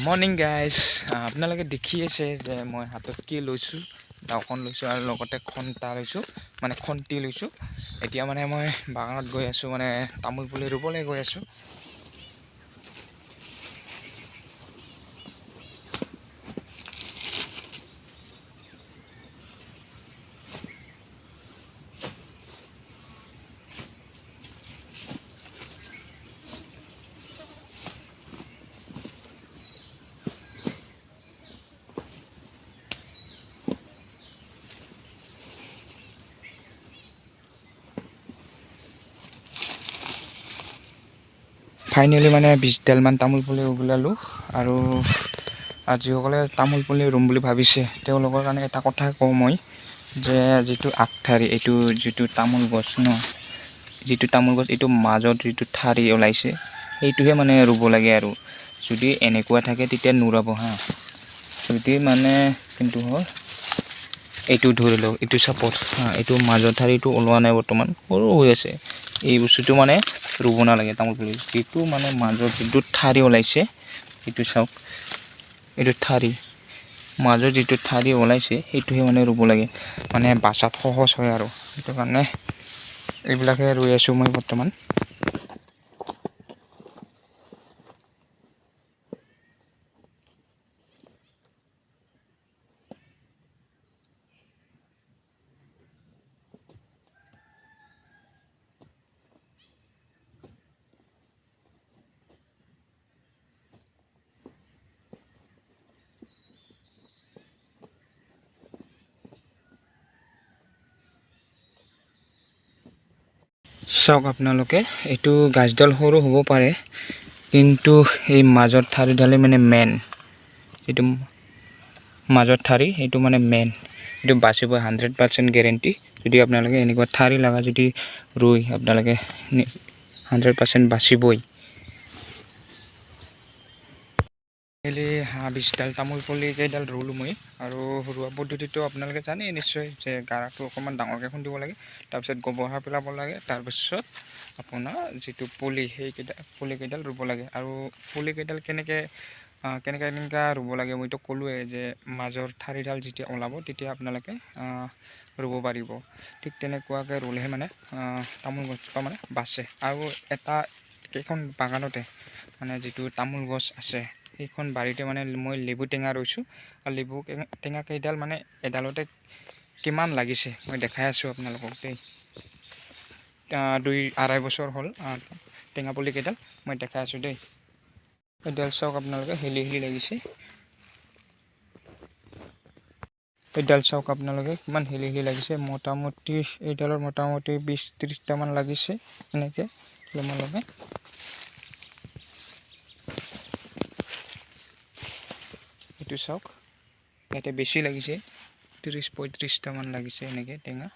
morning guys আপোনালোকে দেখি আছে যে মই হাতত কি লৈছোঁ দাওখন লৈছোঁ আৰু লগতে খন্তা লৈছোঁ মানে খন্তি লৈছোঁ এতিয়া মানে মই বাগানত গৈ আছোঁ মানে তামোল পুলি ৰুবলৈ গৈ আছোঁ ফাইনেলি মানে 20ডালমান তামোল পুলি ওলালোঁ আৰু যিসকলে তামোল পুলি ৰুম বুলি ভাবিছে তেওঁলোকৰ কাৰণে এটা কথা কওঁ মই যে যিটো আগঠাৰি এইটো যিটো তামোল গছ যিটো তামোল গছ এইটো মাজত যিটো ঠাৰি ওলাইছে সেইটোহে মানে ৰুব লাগে আৰু যদি এনেকুৱা থাকে তেতিয়া নুৰুব যদি মানে কিন্তু হ'ল এইটো ধৰি লওক এইটো ছাপোৰ্ট এইটো মাজৰ ঠাৰিটো ওলোৱা নাই বৰ্তমান সৰু হৈ আছে এই বস্তুটো মানে ৰুব নালাগে তামোল পুলি যিটো মানে মাজৰ যিটো ঠাৰি ওলাইছে এইটো চাওক এইটো ঠাৰি মাজৰ যিটো ঠাৰি ওলাইছে সেইটোহে মানে ৰুব লাগে মানে বাচাত সহজ হয় আৰু সেইটো কাৰণে এইবিলাকে ৰুই আছোঁ মই বৰ্তমান চাওক আপোনালোকে এইটো গাছডাল সৰু হ'ব পাৰে কিন্তু এই মাজৰ ঠাৰিডালে মানে মেইন এইটো মাজৰ ঠাৰি এইটো মানে মেইন এইটো বাচিব 100% গেৰেণ্টি যদি আপোনালোকে এনেকুৱা ঠাৰি লগা যদি ৰুই আপোনালোকে 100% বাচিবই এলি 20ডাল তামোল পুলি কেইডাল ৰুলোঁ মই আৰু ৰোৱা পদ্ধতিটো আপোনালোকে জানেই নিশ্চয় যে গাৰাটো অকণমান ডাঙৰকৈ খুন্দিব লাগে তাৰপিছত গোবৰ সাৰ পেলাব লাগে তাৰপিছত আপোনাৰ যিটো পুলি সেইকেইটা পুলিকেইডাল ৰুব লাগে আৰু পুলিকেইডাল কেনেকৈ ৰুব লাগে মইতো ক'লোৱে যে মাজৰ ঠাৰিডাল যেতিয়া ওলাব তেতিয়া আপোনালোকে ৰুব পাৰিব ঠিক তেনেকুৱাকৈ ৰুলেহে মানে তামোল গছজোপা মানে বাচে আৰু এটা কেইখন বাগানতে মানে যিটো তামোল গছ আছে সেইখন বাৰীতে মানে মই লেবু টেঙা ৰুইছোঁ আৰু লেবু টেঙা কেইডাল মানে এডালতে কিমান লাগিছে মই দেখাই আছোঁ আপোনালোকক দেই 2-2.5 বছৰ হ'ল টেঙা পুলি কেইডাল মই দেখাই আছোঁ দেই এইডাল চাওক আপোনালোকে হেলি লাগিছে এইডাল চাওক আপোনালোকে কিমান হেলি লাগিছে মোটামুটি এইডালৰ মোটামুটি 20-30টামান লাগিছে এনেকৈ লগে এইটো চাওক ইয়াতে বেছি লাগিছে 30-35টামান লাগিছে এনেকৈ টেঙা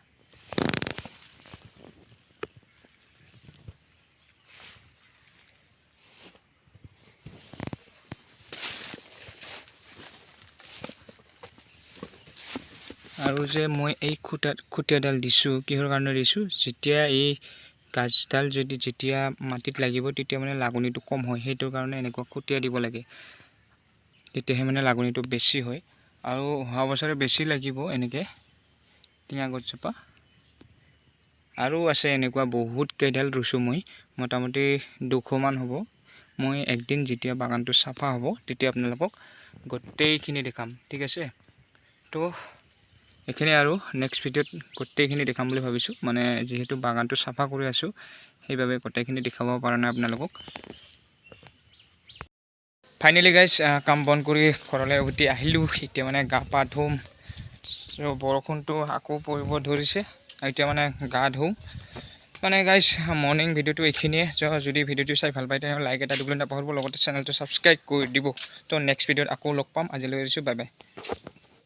আৰু যে মই এই খুঁটিয়াডাল দিছোঁ কিহৰ কাৰণে দিছোঁ যেতিয়া এই গাছডাল যেতিয়া মাটিত লাগিব তেতিয়া মানে লাগনিটো কম হয় সেইটোৰ কাৰণে এনেকুৱা খুঁটিয়া দিব লাগে তেতিয়াহে মানে লাগনিটো বেছি হয় আৰু অহা বছৰে বেছি লাগিব এনেকৈ টেঙা গছজোপা আৰু আছে এনেকুৱা বহুত কেইডাল ৰুইছোঁ মই মোটামুটি 200মান হ'ব মই একদিন যেতিয়া বাগানটো চাফা হ'ব তেতিয়া আপোনালোকক গোটেইখিনি দেখাম ঠিক আছে তো এইখিনি আৰু নেক্সট ভিডিঅ'ত গোটেইখিনি দেখাম বুলি ভাবিছোঁ মানে যিহেতু বাগানটো চাফা কৰি আছোঁ সেইবাবে গোটেইখিনি দেখাব পৰা নাই আপোনালোকক ফাইনেলি গাইজ কাম বন কৰি ঘৰলৈ উভতি আহিলোঁ এতিয়া মানে গা পা ধুম বৰষুণটো আকৌ পৰিব ধৰিছে এতিয়া মানে গা ধুম মানে গাইজ মৰ্নিং ভিডিঅ'টো এইখিনিয়ে যদি ভিডিঅ'টো চাই ভাল পায় তেনেহ'লে লাইক এটা দিবলৈ নাপাহৰিব লগতে চেনেলটো ছাবস্ক্ৰাইব কৰি দিব তো নেক্সট ভিডিঅ'ত আকৌ লগ পাম আজিলৈ এৰিছোঁ বাই বাই